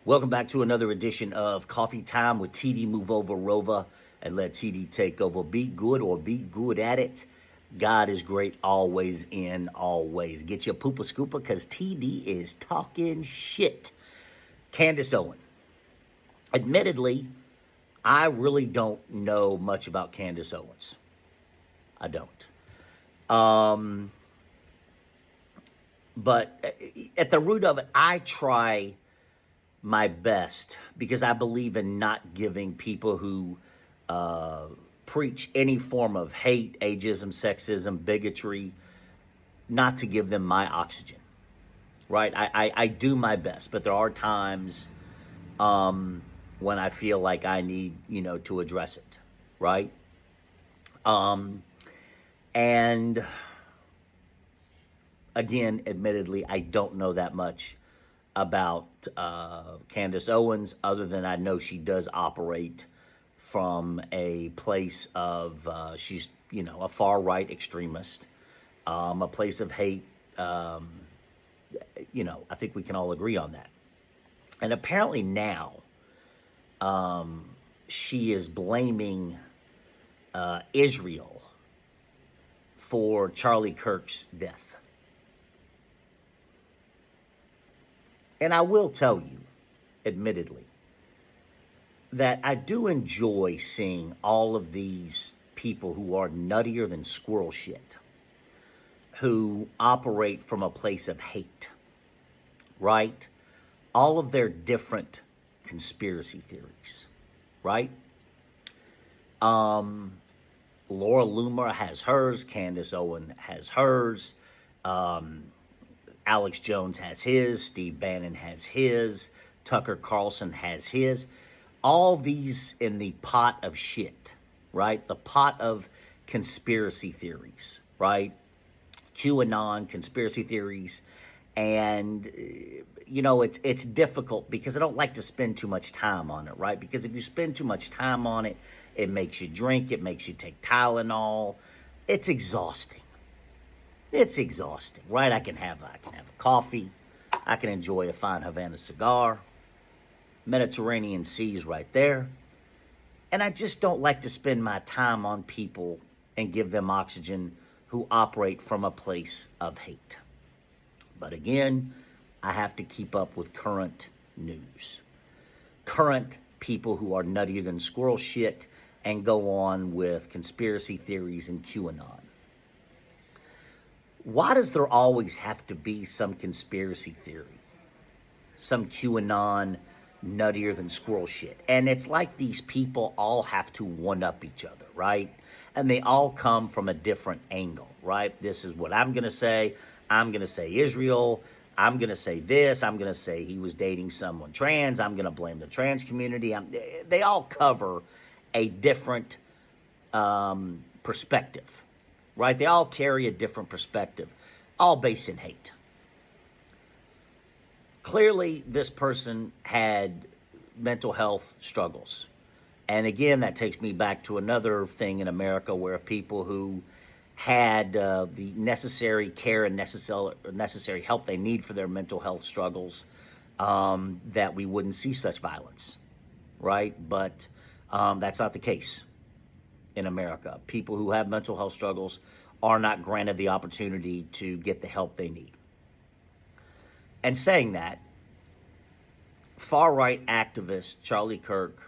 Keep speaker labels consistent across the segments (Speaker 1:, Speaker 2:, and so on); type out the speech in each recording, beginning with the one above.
Speaker 1: Welcome back to another edition of Coffee Time with TD Move Over Rova and let TD take over. Be good or be good at it. God is great always in always. Get your poopa scooper because TD is talking shit. Candace Owens. Admittedly, I really don't know much about Candace Owens. I don't. But at the root of it, I try my best because I believe in not giving people who preach any form of hate, ageism, sexism, bigotry, not to give them my oxygen, right? I do my best, but there are times when I feel like I need, to address it, right? And again, admittedly, I don't know that much about Candace Owens, other than I know she does operate from a place of, she's, a far-right extremist, a place of hate. I think we can all agree on that. And apparently now, she is blaming Israel for Charlie Kirk's death. And I will tell you, admittedly, that I do enjoy seeing all of these people who are nuttier than squirrel shit, who operate from a place of hate, right? All of their different conspiracy theories, right? Laura Loomer has hers, Candace Owens has hers, Alex Jones has his, Steve Bannon has his, Tucker Carlson has his. All these in the pot of shit, right? The pot of conspiracy theories, right? QAnon conspiracy theories. And, it's difficult because I don't like to spend too much time on it, right? Because if you spend too much time on it, it makes you drink, it makes you take Tylenol. It's exhausting. It's exhausting, right? I can have a coffee. I can enjoy a fine Havana cigar. Mediterranean Sea's right there. And I just don't like to spend my time on people and give them oxygen who operate from a place of hate. But again, I have to keep up with current news. Current people who are nuttier than squirrel shit and go on with conspiracy theories and QAnon. Why does there always have to be some conspiracy theory? Some QAnon nuttier than squirrel shit. And it's like these people all have to one-up each other, right? And they all come from a different angle, right? This is what I'm going to say. I'm going to say Israel. I'm going to say this. I'm going to say he was dating someone trans. I'm going to blame the trans community. They all cover a different perspective, right? They all carry a different perspective, all based in hate. Clearly, this person had mental health struggles. And again, that takes me back to another thing in America where people who had the necessary care and necessary help they need for their mental health struggles, that we wouldn't see such violence, right? But that's not the case in America. People who have mental health struggles are not granted the opportunity to get the help they need. And saying that, far-right activist Charlie Kirk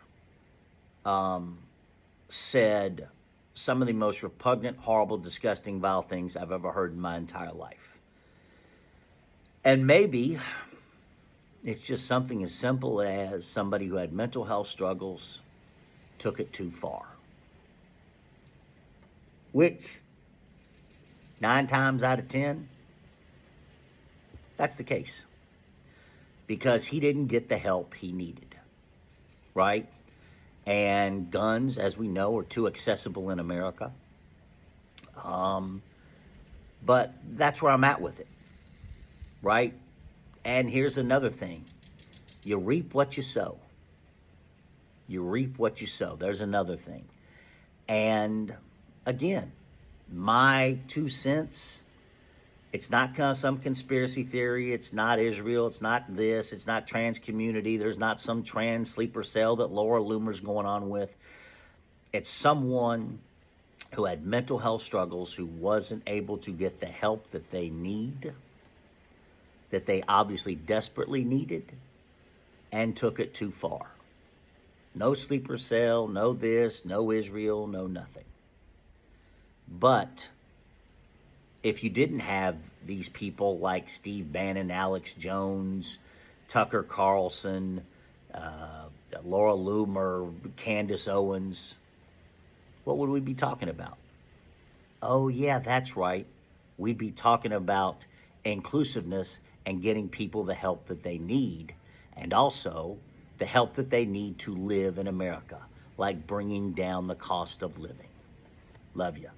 Speaker 1: said some of the most repugnant, horrible, disgusting, vile things I've ever heard in my entire life. And maybe it's just something as simple as somebody who had mental health struggles took it too far. Which, 9 times out of 10, that's the case. Because he didn't get the help he needed, right? And guns, as we know, are too accessible in America. But that's where I'm at with it, right? And here's another thing. You reap what you sow. You reap what you sow. There's another thing. And again, my 2 cents It's not some conspiracy theory. It's not Israel. It's not this. It's not trans community. There's not some trans sleeper cell that Laura Loomer's going on with. It's someone who had mental health struggles, who wasn't able to get the help that they need, that they obviously desperately needed, and took it too far. No sleeper cell, no this, no Israel, no nothing. But if you didn't have these people like Steve Bannon, Alex Jones, Tucker Carlson, Laura Loomer, Candace Owens, what would we be talking about? Oh, yeah, that's right. We'd be talking about inclusiveness and getting people the help that they need, and also the help that they need to live in America, like bringing down the cost of living. Love you.